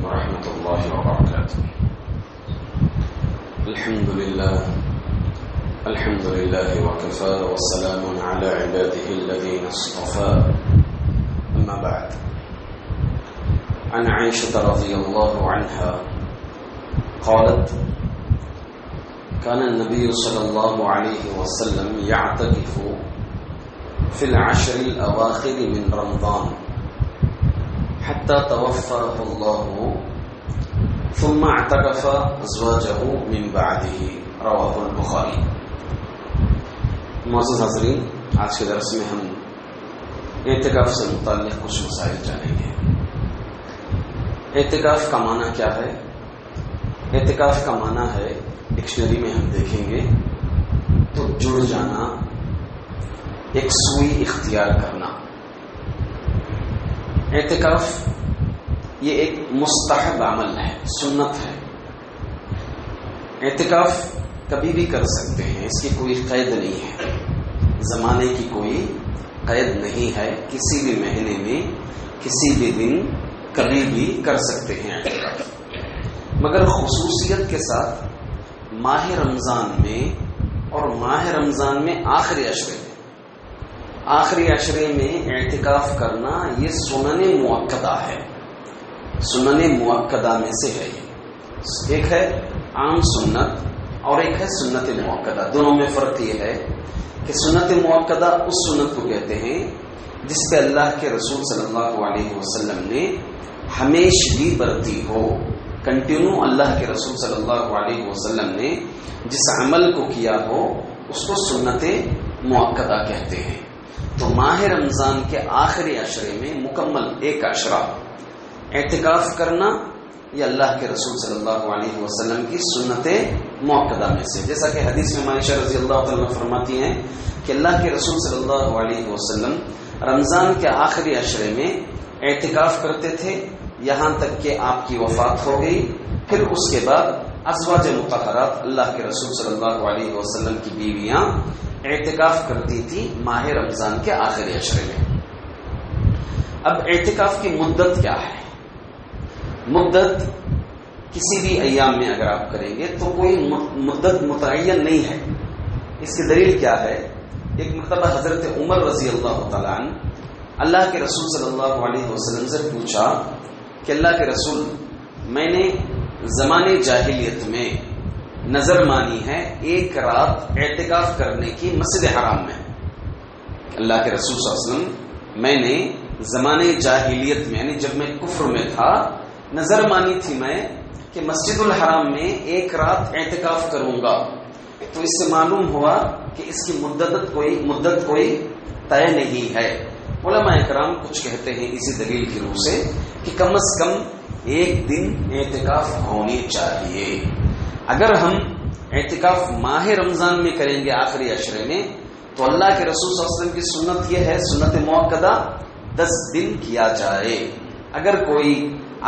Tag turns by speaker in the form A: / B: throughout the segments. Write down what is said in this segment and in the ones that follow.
A: ورحمة الله وبركاته. الحمد لله وكفى والسلام على عباده الذين اصطفى. أما بعد، عن عائشة رضي الله عنها قالت: كان النبي صلى الله عليه وسلم يعتكف في العشر الأواخر من رمضان حتى توفاه الله ثم اعتكف أزواجه من بعده. رواه البخاری. معزز حاضرین، آج کے درس میں ہم اعتکاف سے متعلق کچھ مسائل جانیں گے. اعتکاف کا معنی کیا ہے؟ اعتکاف کا معنی ہے، ڈکشنری میں ہم دیکھیں گے تو جڑ جانا، ایک سوئی اختیار کرنا. اعتکاف یہ ایک مستحب عمل ہے، سنت ہے. اعتکاف کبھی بھی کر سکتے ہیں، اس کی کوئی قید نہیں ہے، زمانے کی کوئی قید نہیں ہے. کسی بھی مہینے میں، کسی بھی دن، کبھی بھی کر سکتے ہیں اعتکاف، مگر خصوصیت کے ساتھ ماہ رمضان میں اور ماہ رمضان میں آخری عشرے میں اعتکاف کرنا یہ سنن مؤکدہ ہے. سنن مؤکدہ میں سے ہے. ایک ہے عام سنت اور ایک ہے سنت مؤکدہ. دونوں میں فرق یہ ہے کہ سنت مؤکدہ اس سنت کو کہتے ہیں جس پہ اللہ کے رسول صلی اللہ علیہ وسلم نے ہمیشگی برتی ہو. کنٹینیو اللہ کے رسول صلی اللہ علیہ وسلم نے جس عمل کو کیا ہو اس کو سنت مؤکدہ کہتے ہیں. تو ماہ رمضان کے آخری عشرے میں مکمل ایک عشرہ اعتکاف کرنا یہ اللہ کے رسول صلی اللہ علیہ وسلم کی سنت مؤکدہ میں سے. جیسا کہ حدیث میں عائشہ رضی اللہ عنہ فرماتی ہیں کہ اللہ کے رسول صلی اللہ علیہ وسلم رمضان کے آخری عشرے میں اعتکاف کرتے تھے یہاں تک کہ آپ کی وفات ہو گئی. پھر اس کے بعد ازواج مطہرات اللہ کے رسول صلی اللہ علیہ وسلم کی بیویاں اعتکاف کرتی تھی ماہ رمضان کے آخری عشرے میں. اب اعتکاف کی مدت کیا ہے؟ مدت کسی بھی ایام میں اگر آپ کریں گے تو کوئی مدت متعین نہیں ہے. اس کی دلیل کیا ہے؟ ایک مرتبہ حضرت عمر رضی اللہ تعالیٰ عنہ اللہ کے رسول صلی اللہ علیہ وسلم سے پوچھا کہ اللہ کے رسول، میں نے زمانے جاہلیت میں نظر مانی ہے ایک رات اعتکاف کرنے کی مسجد حرام میں. اللہ کے رسول صلی اللہ علیہ وسلم، میں نے زمانے جاہلیت میں، یعنی جب میں کفر میں تھا، نظر مانی تھی میں کہ مسجد الحرام میں ایک رات اعتکاف کروں گا. تو اس سے معلوم ہوا کہ اس کی مدت کوئی طے نہیں ہے. علماء اکرام کچھ کہتے ہیں اسی دلیل کی روح سے کہ کم از کم ایک دن اعتکاف ہونی چاہیے. اگر ہم اعتکاف ماہ رمضان میں کریں گے آخری عشرے میں تو اللہ کے رسول صلی اللہ علیہ وسلم کی سنت یہ ہے، سنت مؤکدہ 10 دن کیا جائے. اگر کوئی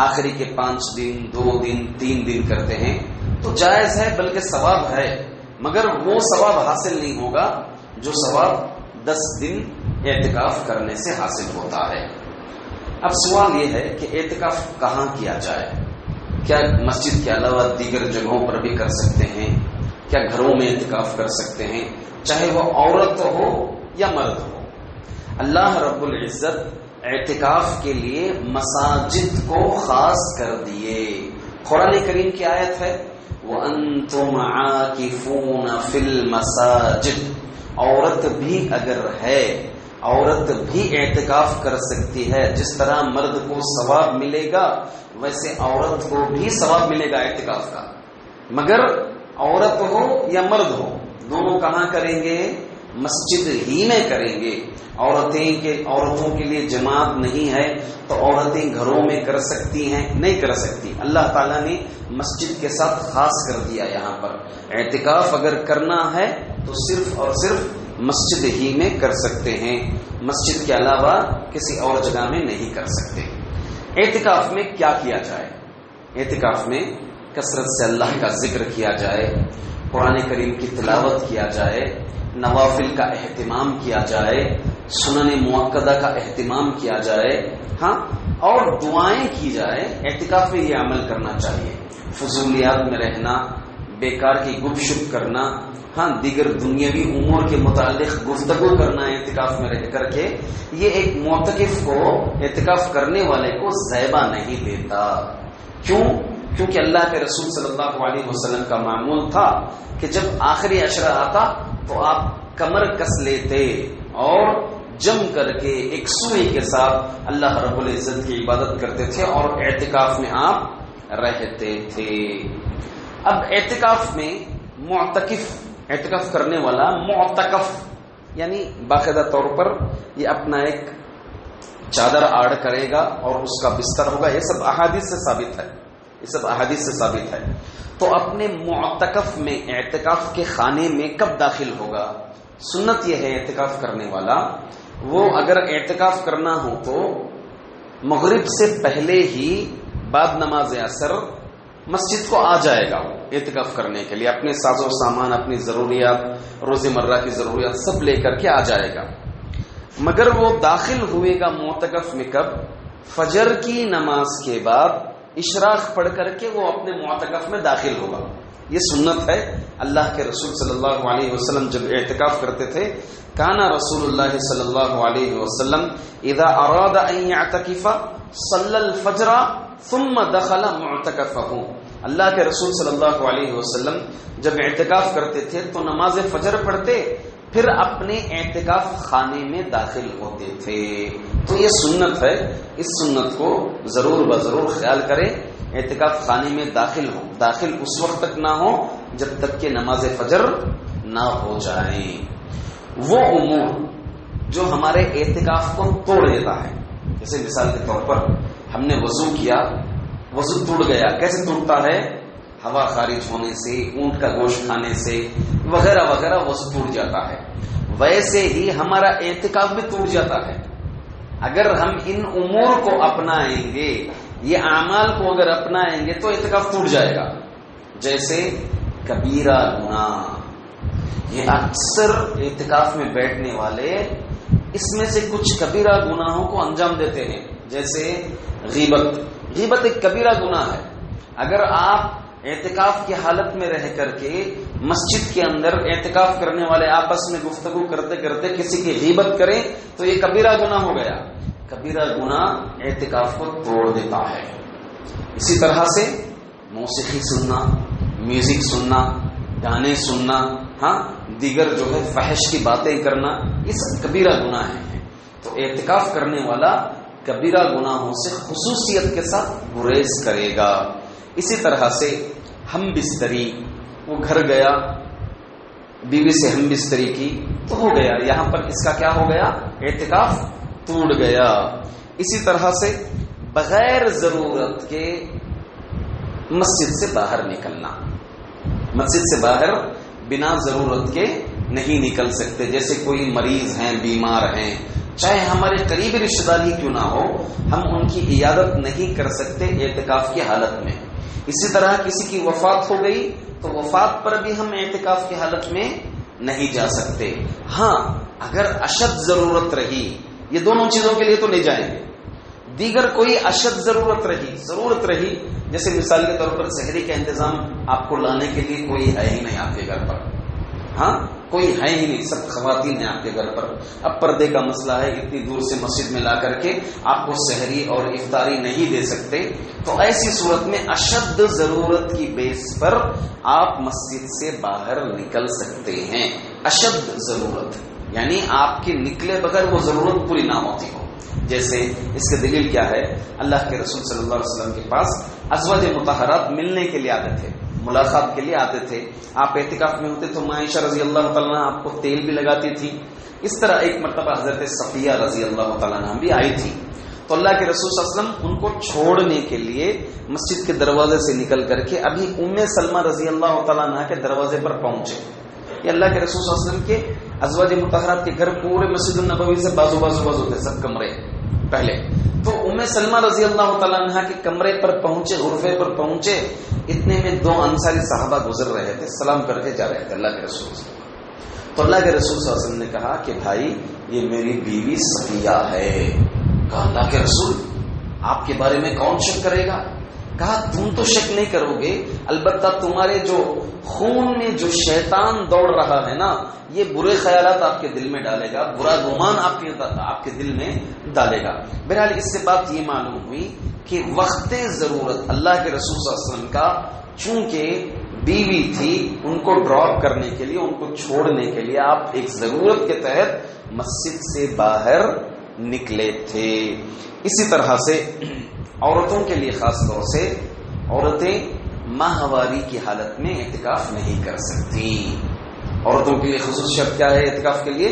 A: آخری کے 5 دن، 2 دن، 3 دن کرتے ہیں تو جائز ہے، بلکہ ثواب ہے، مگر وہ ثواب حاصل نہیں ہوگا جو ثواب 10 دن اعتکاف کرنے سے حاصل ہوتا ہے. اب سوال یہ ہے کہ اعتکاف کہاں کیا جائے؟ کیا مسجد کے علاوہ دیگر جگہوں پر بھی کر سکتے ہیں؟ کیا گھروں میں اعتکاف کر سکتے ہیں، چاہے وہ عورت ہو یا مرد ہو؟ اللہ رب العزت اعتکاف کے لیے مساجد کو خاص کر دیے. قرآن کریم کی آیت ہے وَأَنْتُمْ عَاكِفُونَ فِي الْمَسَاجِدِ. عورت بھی اگر ہے، عورت بھی اعتکاف کر سکتی ہے. جس طرح مرد کو ثواب ملے گا ویسے عورت کو بھی ثواب ملے گا اعتکاف کا. مگر عورت ہو یا مرد ہو، دونوں کہاں کریں گے؟ مسجد ہی میں کریں گے. عورتوں کے لیے جماعت نہیں ہے تو عورتیں گھروں میں کر سکتی ہیں؟ نہیں کر سکتی. اللہ تعالیٰ نے مسجد کے ساتھ خاص کر دیا. یہاں پر اعتکاف اگر کرنا ہے تو صرف اور صرف مسجد ہی میں کر سکتے ہیں، مسجد کے علاوہ کسی اور جگہ میں نہیں کر سکتے. اعتکاف میں کیا کیا جائے؟ اعتکاف میں کثرت سے اللہ کا ذکر کیا جائے، قرآن کریم کی تلاوت کیا جائے، نوافل کا اہتمام کیا جائے، سنن مؤکدہ کا اہتمام کیا جائے، ہاں، اور دعائیں کی جائے۔ اعتکاف میں یہ عمل کرنا چاہیے، فضولیات میں رہنا، بیکار کی گپ شپ کرنا، ہاں، دیگر دنیاوی امور کے متعلق گفتگو کرنا اعتکاف میں رہ کر کے، یہ ایک معتکف کو، اعتکاف کرنے والے کو زیبا نہیں دیتا۔ کیونکہ اللہ کے رسول صلی اللہ علیہ وسلم کا معمول تھا کہ جب آخری عشرہ آتا تو آپ کمر کس لیتے اور جم کر کے ایک سوئی کے ساتھ اللہ رب العزت کی عبادت کرتے تھے اور اعتکاف میں آپ رہتے تھے۔ اب اعتکاف میں معتکف، اعتکاف کرنے والا معتکف یعنی باقاعدہ طور پر یہ اپنا ایک چادر آڑ کرے گا اور اس کا بستر ہوگا، یہ سب احادیث سے ثابت ہے، یہ سب احادیث سے ثابت ہے۔ تو اپنے معتکف میں، اعتکاف کے خانے میں کب داخل ہوگا؟ سنت یہ ہے اعتکاف کرنے والا، وہ اگر اعتکاف کرنا ہو تو مغرب سے پہلے ہی بعد نماز عصر مسجد کو آ جائے گا اعتکاف کرنے کے لیے، اپنے ساز و سامان، اپنی ضروریات، روز مرہ کی ضروریات سب لے کر کے آ جائے گا۔ مگر وہ داخل ہوئے گا معتکف میں کب؟ فجر کی نماز کے بعد اشراق پڑھ کر کے وہ اپنے معتکف میں داخل ہوگا۔ یہ سنت ہے۔ اللہ کے رسول صلی اللہ علیہ وسلم جب اعتکاف کرتے تھے، کانا رسول اللہ صلی اللہ علیہ وسلم اذا اراد ان يعتکف صلی الفجر ثم دخل معتکفہ۔ اللہ کے رسول صلی اللہ علیہ وسلم جب اعتکاف کرتے تھے تو نماز فجر پڑھتے، پھر اپنے اعتکاف خانے میں داخل ہوتے تھے۔ تو یہ سنت ہے، اس سنت کو ضرور بضرور خیال کریں۔ اعتکاف خانے میں داخل اس وقت تک نہ ہو جب تک کہ نماز فجر نہ ہو جائیں۔ وہ امور جو ہمارے اعتکاف کو توڑ دیتا ہے، جیسے مثال کے طور پر ہم نے وضو کیا، وضو ٹوٹ گیا، کیسے ٹوٹتا ہے؟ ہوا خارج ہونے سے، اونٹ کا گوشت کھانے سے وغیرہ وغیرہ وضو ٹوٹ جاتا ہے۔ ویسے ہی ہمارا اعتکاف بھی ٹوٹ جاتا ہے اگر ہم ان امور کو اپنائیں گے، یہ اعمال کو اگر اپنائیں گے تو اعتکاف ٹوٹ جائے گا۔ جیسے کبیرہ گناہ، یہ اکثر اعتکاف میں بیٹھنے والے اس میں سے کچھ کبیرہ گناہوں کو انجام دیتے ہیں، جیسے غیبت ایک کبیرہ گناہ ہے۔ اگر آپ اعتکاف کی حالت میں رہ کر کے مسجد کے اندر اعتکاف کرنے والے آپس میں گفتگو کرتے کرتے کسی کی غیبت کریں تو یہ کبیرہ گناہ ہو گیا۔ کبیرہ گناہ اعتکاف کو توڑ دیتا ہے۔ اسی طرح سے موسیقی سننا، میوزک سننا، گانے سننا، ہاں، دیگر جو ہے فحش کی باتیں کرنا، یہ سب کبیرہ گناہ ہیں۔ تو اعتکاف کرنے والا کبیرہ گناہوں سے خصوصیت کے ساتھ گریز کرے گا۔ اسی طرح سے ہم بستری، وہ گھر گیا، بیوی سے ہم بستری کی تو ہو گیا، یہاں پر اس کا کیا ہو گیا؟ اعتکاف ٹوٹ گیا۔ اسی طرح سے بغیر ضرورت کے مسجد سے باہر نکلنا، مسجد سے باہر بنا ضرورت کے نہیں نکل سکتے، جیسے کوئی مریض ہیں، بیمار ہیں، چاہے ہمارے قریبی رشتہ دار ہی کیوں نہ ہو، ہم ان کی عیادت نہیں کر سکتے اعتکاف کی حالت میں۔ اسی طرح کسی کی وفات ہو گئی تو وفات پر بھی ہم اعتکاف کی حالت میں نہیں جا سکتے۔ ہاں، اگر اشد ضرورت رہی، یہ دونوں چیزوں کے لیے تو نہیں جائیں گے، دیگر کوئی اشد ضرورت رہی جیسے مثال کے طور پر سحری کا انتظام آپ کو لانے کے لیے کوئی ہے ہی نہیں آپ کے گھر پر، ہاں، کوئی ہے ہی نہیں، سب خواتین ہیں آپ کے گھر پر، اب پردے کا مسئلہ ہے، اتنی دور سے مسجد میں لا کر کے آپ کو سحری اور افطاری نہیں دے سکتے، تو ایسی صورت میں اشد ضرورت کی بیس پر آپ مسجد سے باہر نکل سکتے ہیں۔ اشد ضرورت یعنی آپ کے نکلے بغیر وہ ضرورت پوری نہ ہوتی ہو۔ جیسے اس کی دلیل کیا ہے؟ اللہ کے رسول صلی اللہ علیہ وسلم کے پاس ازواج مطہرات ملنے کے لیے آتے تھے، ملاقات کے لیے آتے تھے۔ آپ اعتکاف میں ہوتے تو عائشہ رضی اللہ تعالیٰ عنہ آپ کو تیل بھی لگاتی تھی۔ اس طرح ایک مرتبہ حضرت صفیہ رضی اللہ تعالیٰ عنہ بھی آئی تھی، تو اللہ کے رسول صلی اللہ علیہ وسلم ان کو چھوڑنے کے لیے مسجد کے دروازے سے نکل کر کے ابھی ام سلمہ رضی اللہ تعالیٰ عنہ کے دروازے پر پہنچے۔ یہ اللہ کے رسول صلی اللہ علیہ وسلم کے ازواج مطہرات کے گھر پورے مسجد النبوی سے بازو تھے، سب کمرے پہلے، تو ام سلمہ رضی اللہ تعالیٰ عنہ کے کمرے پر پہنچے، غرفے پر پہنچے، اتنے میں دو انصاری صحابہ گزر رہے تھے، سلام کر کے جا رہے تھے اللہ کے رسول سے۔ تو اللہ کے رسول صلی اللہ علیہ وسلم نے کہا کہ بھائی یہ میری بیوی صفیہ ہے. کہا اللہ کے رسول آپ کے بارے میں کون شک کرے گا؟ کہا تم تو شک نہیں کرو گے، البتہ تمہارے جو خون میں جو شیطان دوڑ رہا ہے نا، یہ برے خیالات آپ کے دل میں ڈالے گا، برا گمان آپ کے دل میں ڈالے گا. بہرحال اس سے بات یہ معلوم ہوئی کہ وقت ضرورت اللہ کے رسول صلی اللہ علیہ وسلم کا چونکہ بیوی تھی، ان کو ڈراپ کرنے کے لیے، ان کو چھوڑنے کے لیے آپ ایک ضرورت کے تحت مسجد سے باہر نکلے تھے. اسی طرح سے عورتوں کے لیے خاص طور سے عورتیں ماہواری کی حالت میں اعتکاف نہیں کر سکتی. عورتوں کے لیے خصوصیت کیا ہے اعتکاف کے لیے؟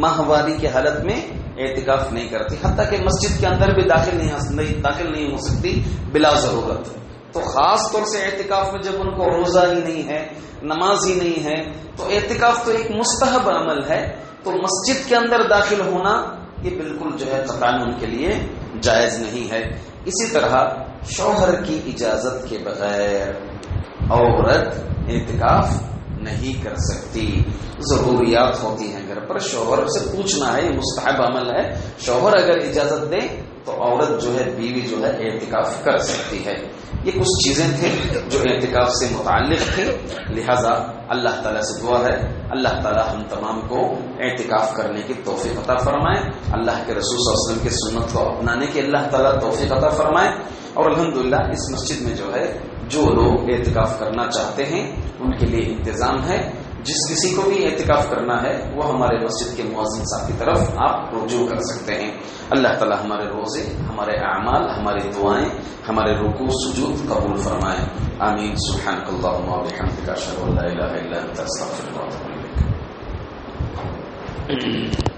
A: ماہواری کی حالت میں اعتکاف نہیں کرتی، حتیٰ کہ مسجد کے اندر بھی داخل نہیں ہو سکتی بلا ضرورت. تو خاص طور سے اعتکاف میں جب ان کو روزہ ہی نہیں ہے، نماز ہی نہیں ہے، تو اعتکاف تو ایک مستحب عمل ہے، تو مسجد کے اندر داخل ہونا یہ بالکل جو ہے قطعاً ان کے لیے جائز نہیں ہے. اسی طرح شوہر کی اجازت کے بغیر عورت اعتکاف نہیں کر سکتی. ضروریات ہوتی ہیں گھر پر، شوہر سے پوچھنا ہے، یہ مستحب عمل ہے. شوہر اگر اجازت دے تو عورت جو ہے، بیوی جو ہے اعتکاف کر سکتی ہے. یہ کچھ چیزیں تھیں جو اعتکاف سے متعلق تھیں. لہذا اللہ تعالیٰ سے دعا ہے اللہ تعالیٰ ہم تمام کو اعتکاف کرنے کی توفیق عطا فرمائے، اللہ کے رسول صلی اللہ علیہ وسلم کی سنت کو اپنانے کی اللہ تعالیٰ توفیق عطا فرمائے. اور الحمدللہ اس مسجد میں جو ہے جو لوگ اعتکاف کرنا چاہتے ہیں ان کے لیے انتظام ہے. جس کسی کو بھی اعتکاف کرنا ہے وہ ہمارے مسجد کے مؤذن صاحب کی طرف آپ رجوع کر سکتے ہیں. اللہ تعالی ہمارے روزے، ہمارے اعمال، ہماری دعائیں، ہمارے رکوع سجود قبول فرمائے. آمین. سبحانک اللہم و بحمدک، اشہد ان لا الہ الا انت، استغفرک و اتوب الیک.